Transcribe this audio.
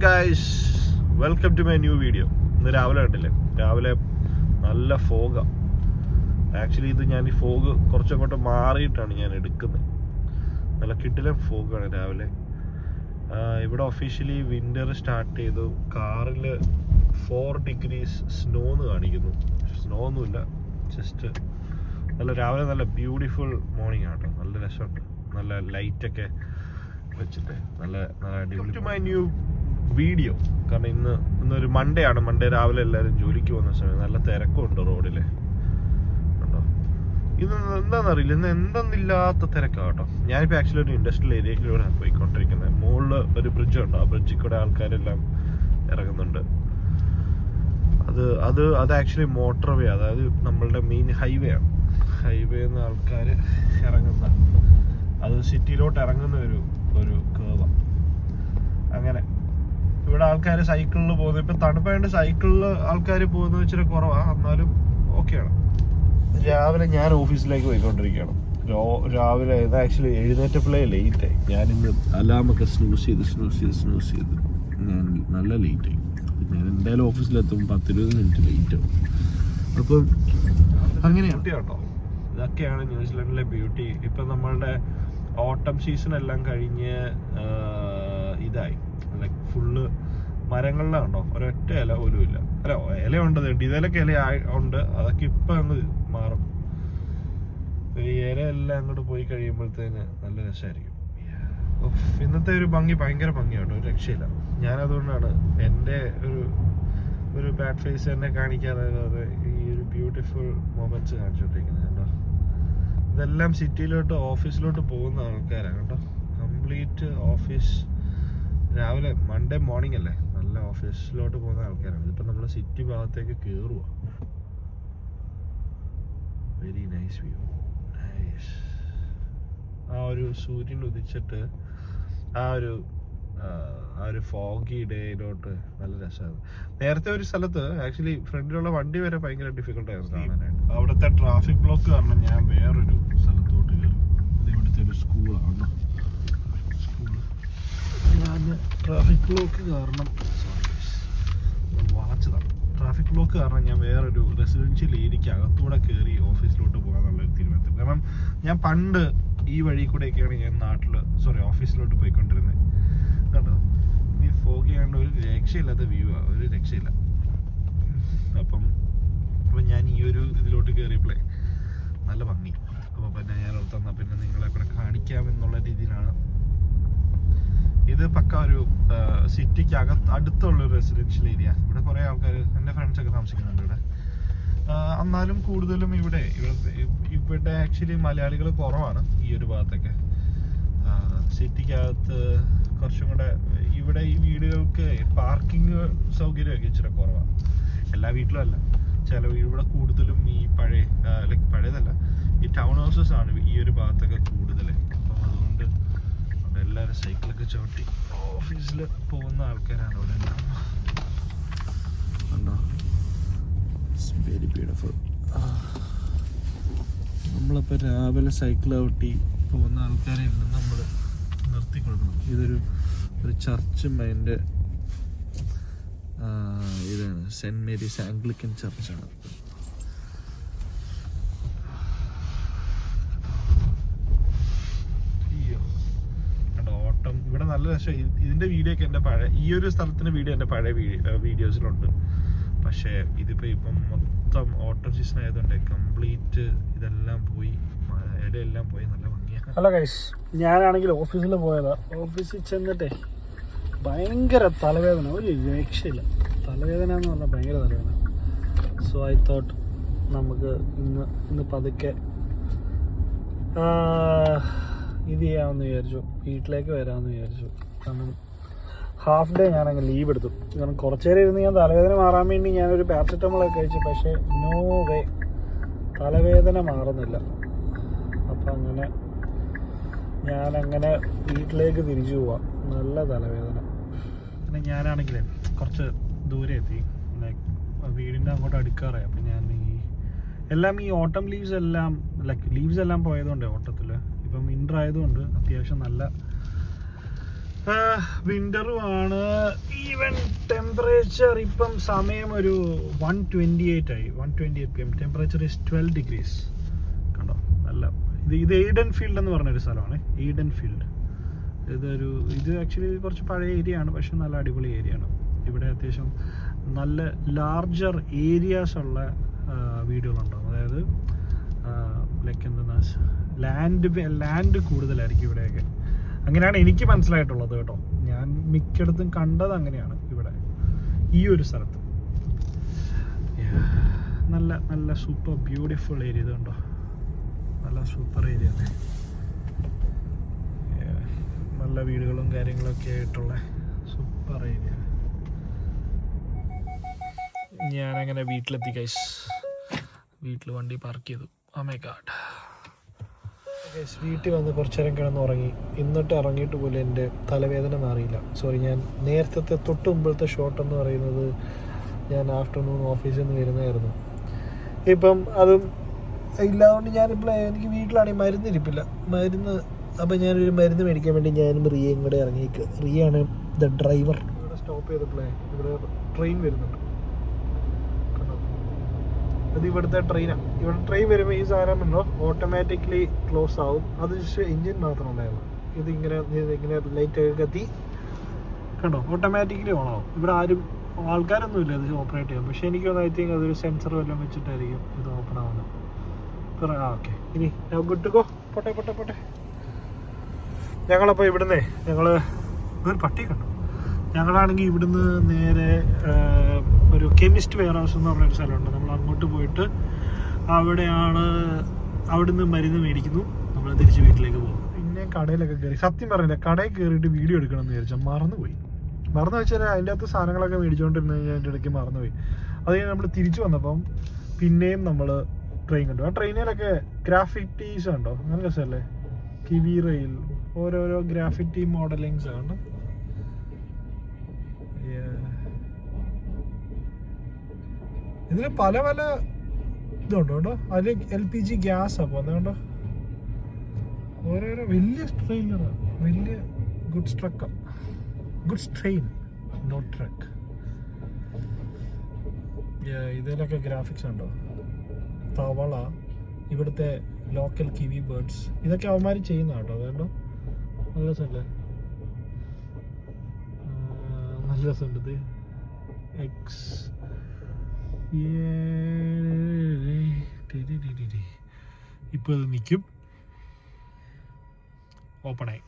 Guys, welcome to my new video. ഇന്ന് രാവിലെ കണ്ടില്ലേ, രാവിലെ നല്ല ഫോഗാണ്. ആക്ച്വലി ഇത് ഞാൻ ഈ ഫോഗ് കുറച്ചങ്ങോട്ട് മാറിയിട്ടാണ് ഞാൻ എടുക്കുന്നത്. നല്ല കിടിലൻ ഫോഗാണ് രാവിലെ. ഇവിടെ ഒഫീഷ്യലി വിൻ്റർ സ്റ്റാർട്ട് ചെയ്തു. കാറിൽ 4 degrees സ്നോ എന്ന് കാണിക്കുന്നു. സ്നോ ഒന്നുമില്ല, ജസ്റ്റ് നല്ല രാവിലെ നല്ല ബ്യൂട്ടിഫുൾ മോർണിംഗ് ആട്ടോ. നല്ല രസമുണ്ട്, നല്ല ലൈറ്റൊക്കെ വെച്ചിട്ട് നല്ല നല്ല അടിപൊളി. My new video. കാരണം ഇന്നൊരു മൺഡേ ആണ്. മൺഡേ രാവിലെ എല്ലാവരും ജോലിക്ക് പോകുന്ന സമയം നല്ല തിരക്കുണ്ട് റോഡിൽ. കണ്ടോ, ഇത് എന്താണെന്നറിയില്ല, ഇന്ന് എന്തെന്നില്ലാത്ത തിരക്കാണ് കേട്ടോ. ഞാനിപ്പോൾ ആക്ച്വലി ഒരു ഇൻഡസ്ട്രിയൽ ഏരിയയിലൂടെ പോയിക്കൊണ്ടിരിക്കുന്നത്. മുകളിൽ ഒരു ബ്രിഡ്ജ് ഉണ്ട്, ആ ബ്രിഡ്ജിൽ കൂടെ ആൾക്കാരെല്ലാം ഇറങ്ങുന്നുണ്ട്. അത് ആക്ച്വലി മോട്ടോർ വേ, അതായത് നമ്മളുടെ മെയിൻ ഹൈവേ ആണ്. ഹൈവേന്ന് ആൾക്കാർ ഇറങ്ങുന്ന, അത് സിറ്റിയിലോട്ട് ഇറങ്ങുന്ന ഒരു കേവാണ്. അങ്ങനെ ഇവിടെ ആൾക്കാർ സൈക്കിളിൽ പോകുന്നു. ഇപ്പം തണുപ്പായതുകൊണ്ട് സൈക്കിളിൽ ആൾക്കാർ പോകുന്നത് ഇച്ചിരി കുറവാണ്, എന്നാലും ഓക്കെയാണ്. രാവിലെ ഞാൻ ഓഫീസിലേക്ക് പോയിക്കൊണ്ടിരിക്കുകയാണ്. രാവിലെ ഇത് ആക്ച്വലി എഴുന്നേറ്റപ്പോഴേ ലേറ്റായി. ഞാനിന്ന് അലാമൊക്കെ സ്നൂസ് ചെയ്ത് ഞാൻ നല്ല ലേറ്റായി. ഞാൻ എന്തായാലും ഓഫീസിലെത്തും 10-20 മിനിറ്റ് ലേറ്റ് ആവും. അപ്പം അങ്ങനെയാണ് കേട്ടോ. ഇതൊക്കെയാണ് ന്യൂസിലൻഡിലെ ബ്യൂട്ടി. ഇപ്പം നമ്മളുടെ ഓട്ടം സീസൺ എല്ലാം കഴിഞ്ഞ് ഇതായി, ലൈക്ക് ഫുള്ള് മരങ്ങളിലുണ്ടോ ഒരൊറ്റ ഇല പോലും ഇല്ല. അല്ല, ഇല ഉണ്ട്, ഇതിലൊക്കെ ഇല ഉണ്ട്, അതൊക്കെ ഇപ്പം അങ്ങ് മാറും. ഈ ഇല എല്ലാം അങ്ങോട്ട് പോയി കഴിയുമ്പോഴത്തേന് നല്ല രസമായിരിക്കും. ഇന്നത്തെ ഒരു ഭംഗി ഭയങ്കര ഭംഗിയാട്ടോ, ഒരു രക്ഷയില്ല. ഞാനതുകൊണ്ടാണ് എൻ്റെ ഒരു ബാഡ് ഫേസ് എന്നെ കാണിക്കാതെ ഈ ഒരു ബ്യൂട്ടിഫുൾ മൊമെന്റ്സ് കാണിച്ചുകൊണ്ടിരിക്കുന്നത് കേട്ടോ. ഇതെല്ലാം സിറ്റിയിലോട്ട് ഓഫീസിലോട്ട് പോകുന്ന ആൾക്കാരാണ് കേട്ടോ. കംപ്ലീറ്റ് ഓഫീസ് രാവിലെ മൺഡേ മോർണിംഗ് അല്ലേ, നല്ല ഓഫീസിലോട്ട് പോകുന്ന ആൾക്കാരാണ്. ഇതിപ്പോൾ നമ്മൾ സിറ്റി ഭാഗത്തേക്ക് കയറുക. Very nice view, nice. ആ ഒരു സൂര്യൻ ഉദിച്ചിട്ട് ആ ഒരു ഫോഗി ഡേയിലോട്ട് നല്ല രസമാണ്. നേരത്തെ ഒരു സ്ഥലത്ത് ആക്ച്വലി ഫ്രണ്ടിലുള്ള വണ്ടി വരെ ഭയങ്കര ഡിഫിക്കൽട്ടായിരുന്നു കാണാനായിട്ട്. അവിടുത്തെ ട്രാഫിക് ബ്ലോക്ക് കാരണം ഞാൻ വേറൊരു സ്ഥലത്തോട്ട് കയറി. അത് ഇവിടുത്തെ ഒരു സ്കൂളാണ്. ഞാൻ ട്രാഫിക് ബ്ലോക്ക് കാരണം വാച്ചതാണ്. ട്രാഫിക് ബ്ലോക്ക് കാരണം ഞാൻ വേറൊരു റെസിഡൻഷ്യൽ ഏരിയക്ക് അകത്തൂടെ കയറി ഓഫീസിലോട്ട് പോകാനുള്ളൊരു തീരുമാനത്തിൽ. കാരണം ഞാൻ പണ്ട് ഈ വഴി കൂടെയൊക്കെയാണ് ഞാൻ ഓഫീസിലോട്ട് പോയിക്കൊണ്ടിരുന്നത് കേട്ടോ. ഈ ഫോഗ് ചെയ്യാണ്ട് ഒരു രക്ഷയില്ലാത്ത വ്യൂ ആണ്, ഒരു രക്ഷയില്ല. അപ്പം ഞാൻ ഈ ഒരു ഇതിലോട്ട് കയറിയപ്പോഴേ നല്ല ഭംഗി. അപ്പോൾ പിന്നെ ഞാൻ തന്നാൽ പിന്നെ നിങ്ങളെ കൂടെ കാണിക്കാം എന്നുള്ള രീതിയിലാണ്. ഇത് പക്ക ഒരു സിറ്റിക്ക് അടുത്തുള്ളൊരു റെസിഡൻഷ്യൽ ഏരിയ. ഇവിടെ കുറേ ആൾക്കാർ, എൻ്റെ ഫ്രണ്ട്സൊക്കെ താമസിക്കുന്നുണ്ട് ഇവിടെ. എന്നാലും കൂടുതലും ഇവിടെ ആക്ച്വലി മലയാളികൾ കുറവാണ് ഈ ഒരു ഭാഗത്തൊക്കെ. സിറ്റിക്കകത്ത് കുറച്ചും കൂടെ ഇവിടെ ഈ വീടുകൾക്ക് പാർക്കിംഗ് സൗകര്യമൊക്കെ ഇച്ചിരി കുറവാണ്. എല്ലാ വീട്ടിലും അല്ല, ചില ഇവിടെ കൂടുതലും ഈ പഴയതല്ല, ഈ ടൗൺ ഹൗസസ് ആണ് ഈ ഒരു ഭാഗത്തൊക്കെ കൂടുതൽ. അപ്പം അതുകൊണ്ട് എല്ലാവരും സൈക്കിളൊക്കെ ചവിട്ടി ഓഫീസിൽ പോകുന്ന ആൾക്കാരാണ് ഇവിടെ ഉണ്ടോ. Very beautiful. നമ്മളിപ്പോൾ രാവിലെ സൈക്കിൾ ചവിട്ടി പോകുന്ന ആൾക്കാരെ നമ്മൾ നിർത്തി കൊടുക്കണം. ഇതൊരു ചർച്ചും അതിൻ്റെ ഇതാണ് സെൻറ് മേരീസ് ആംഗ്ലിക്കൻ ചർച്ചാണ്. ഓട്ടം ഇവിടെ നല്ല രസം. ഇതിൻ്റെ വീഡിയോ ഒക്കെ എൻ്റെ ഈ ഒരു സ്ഥലത്തിൻ്റെ വീഡിയോ എൻ്റെ പഴയ വീഡിയോസിലുണ്ട്. പക്ഷേ ഇപ്പം മൊത്തം ഓട്ടം സീസൺ ആയതുകൊണ്ട് കംപ്ലീറ്റ് ഇതെല്ലാം പോയി, ഇലയെല്ലാം പോയി. നല്ല ഭംഗിയാണ്. ഹലോ ഗൈസ്, ഞാനാണെങ്കിൽ ഓഫീസിൽ പോയതാ. ഓഫീസിൽ ചെന്നിട്ടേ ഭയങ്കര തലവേദന, ഒരു രക്ഷയില്ല. തലവേദന എന്ന് പറഞ്ഞാൽ ഭയങ്കര തലവേദന. സോ ഐ തോട്ട് നമുക്ക് ഇന്ന് പതുക്കെ ഇത് ചെയ്യാമെന്ന് വിചാരിച്ചു, വീട്ടിലേക്ക് വരാമെന്ന് വിചാരിച്ചു. കാരണം ഹാഫ് ഡേ ഞാനങ്ങ് ലീവ് എടുത്തു. കാരണം കുറച്ച് നേരം ഇരുന്ന് ഞാൻ തലവേദന മാറാൻ വേണ്ടി ഞാനൊരു പാരസെറ്റമോളൊക്കെ കഴിച്ചു. പക്ഷേ നോ വേ, തലവേദന മാറുന്നില്ല. അപ്പം ഞാനങ്ങനെ വീട്ടിലേക്ക് തിരിച്ചു പോവാം. നല്ല തലവേദന. പിന്നെ ഞാനാണെങ്കിൽ കുറച്ച് ദൂരെ എത്തി, വീടിൻ്റെ അങ്ങോട്ട് അടുക്കാറായി. അപ്പം ഞാൻ ഈ ഓട്ടം ലീവ്സ് എല്ലാം പോയതുകൊണ്ട് ഓട്ടത്തിൽ ഇപ്പം വിൻ്റർ ആയതുകൊണ്ട് അത്യാവശ്യം നല്ല വിൻ്ററുമാണ്. ഈവൻ ടെമ്പറേച്ചർ ഇപ്പം സമയം ഒരു 1:28 ആയി. 1:28 PM. Temperature is 12 degrees. കണ്ടോ, നല്ല ഇത് ഈഡൻ ഫീൽഡ് എന്ന് പറഞ്ഞൊരു സ്ഥലമാണ്. ഈഡൻ ഫീൽഡ് ഇത് ആക്ച്വലി കുറച്ച് പഴയ ഏരിയ ആണ്, പക്ഷെ നല്ല അടിപൊളി ഏരിയ ആണ്. ഇവിടെ അത്യാവശ്യം നല്ല ലാർജർ ഏരിയാസ് ഉള്ള വീടുകളുണ്ടാവും. അതായത് ലൈക്ക് എന്താ ലാൻഡ് കൂടുതലായിരിക്കും ഇവിടെയൊക്കെ. അങ്ങനെയാണ് എനിക്ക് മനസ്സിലായിട്ടുള്ളത് കേട്ടോ. ഞാൻ മിക്കയിടത്തും കണ്ടത് അങ്ങനെയാണ്. ഇവിടെ ഈ ഒരു സ്ഥലത്ത് നല്ല നല്ല സൂപ്പർ ബ്യൂട്ടിഫുൾ ഏരിയ. ഇത് കണ്ടോ, നല്ല സൂപ്പർ ഏരിയ, നല്ല വീടുകളും കാര്യങ്ങളൊക്കെ ആയിട്ടുള്ള സൂപ്പർ ഏരിയ. ഞാനങ്ങനെ വീട്ടിലെത്തി ഗൈസ്. വീട്ടിൽ വണ്ടി പാർക്ക് ചെയ്തു. Oh my god. വീട്ടിൽ വന്ന് കുറച്ചു നേരം കിടന്ന് ഉറങ്ങി. എന്നിട്ട് ഇറങ്ങിയിട്ട് പോലും എൻ്റെ തലവേദന മാറിയില്ല. സോറി, ഞാൻ നേരത്തെ തൊട്ട് മുമ്പത്തെ ഷോട്ട് എന്ന് പറയുന്നത് ഞാൻ ആഫ്റ്റർനൂൺ ഓഫീസിൽ നിന്ന് വരുന്നതായിരുന്നു. ഇപ്പം അതും ഇല്ലാതുകൊണ്ട് ഞാനിപ്പോൾ എനിക്ക് വീട്ടിലാണെങ്കിൽ മരുന്നിരിപ്പില്ല. അപ്പം ഞാനൊരു മരുന്ന് മേടിക്കാൻ വേണ്ടി ഞാനും റിയയും കൂടെ ഇറങ്ങിയേക്ക്. റിയാണ് ദ ഡ്രൈവർ. ഇവിടെ സ്റ്റോപ്പ് ചെയ്തപ്പോഴേ ഇവിടെ ട്രെയിൻ വരുന്നുണ്ട്. അത് ഇവിടുത്തെ ട്രെയിനാണ്. ഇവിടെ ട്രെയിൻ വരുമ്പോൾ ഈ സാധനം ഉണ്ടോ ഓട്ടോമാറ്റിക്കലി ക്ലോസ് ആവും. അത് ജസ്റ്റ് എൻജിൻ മാത്രം ഉണ്ടായിരുന്നു. ഇങ്ങനെ ലൈറ്റ് കത്തി കണ്ടോ ഓട്ടോമാറ്റിക്കലി ഓൺ ആവും. ഇവിടെ ആൾക്കാരൊന്നും ഇല്ല ഇത് ഓപ്പറേറ്റ് ചെയ്യാം. പക്ഷേ എനിക്ക് ഐ തിങ്ക് അതൊരു സെൻസർ വല്ലതും വെച്ചിട്ടായിരിക്കും ഇത് ഓപ്പൺ ആവുന്നത്. ഓക്കെ, ഇനി ഗുഡ് ടു ഗോ. പോട്ടെ. ഞങ്ങളപ്പോൾ ഇവിടുന്ന് ഒരു പട്ടി കണ്ടു. ഞങ്ങളാണെങ്കിൽ ഇവിടുന്ന് നേരെ ഒരു കെമിസ്റ്റ് വെയർ ഹൗസ് എന്ന് പറഞ്ഞൊരു സ്ഥലമുണ്ട്. നമ്മൾ അങ്ങോട്ട് പോയിട്ട് അവിടുന്ന് മരുന്ന് മേടിക്കുന്നു. നമ്മൾ തിരിച്ച് വീട്ടിലേക്ക് പോകും. പിന്നെ കടയിലൊക്കെ കയറി. സത്യം പറഞ്ഞില്ല, കടയിൽ കയറിയിട്ട് വീഡിയോ എടുക്കണം എന്ന് വിചാരിച്ചാൽ മറന്നു വെച്ചാൽ അതിൻ്റെ അകത്ത് സാധനങ്ങളൊക്കെ മേടിച്ചുകൊണ്ടിരുന്ന കഴിഞ്ഞാൽ അതിൻ്റെ ഇടയ്ക്ക് മറന്നുപോയി. അത് കഴിഞ്ഞ് നമ്മൾ തിരിച്ചു വന്നപ്പം പിന്നെയും നമ്മൾ ട്രെയിൻ കണ്ടു. ആ ട്രെയിനിലൊക്കെ ഗ്രാഫിറ്റീസ് ഉണ്ടോ, നല്ല രസമല്ലേ. കിവി റെയിൽ, ഓരോരോ ഗ്രാഫിറ്റി മോഡലിങ്സ് ആണ്. ഇതിൽ പല ഇതുണ്ട് കേട്ടോ. അതിൽ LPG ഗ്യാസ് അപ്പോൾ അതുകൊണ്ടോ ഓരോരോ വലിയ ട്രെയിനറാണ്. വലിയ ഗുഡ്സ് ട്രെയിൻ, നോട്ട് ട്രക്ക്. ഇതിലൊക്കെ ഗ്രാഫിക്സ് ഉണ്ടോ. തവള, ഇവിടുത്തെ ലോക്കൽ കിവി ബേർഡ്സ്, ഇതൊക്കെ അവന്മാർ ചെയ്യുന്ന കേട്ടോ. അതുകൊണ്ടോ നല്ല രസമല്ലേ, നല്ല രസമുണ്ട്. ഇത് ഇപ്പോൾ ഇത് നിൽക്കും. ഓപ്പണായി.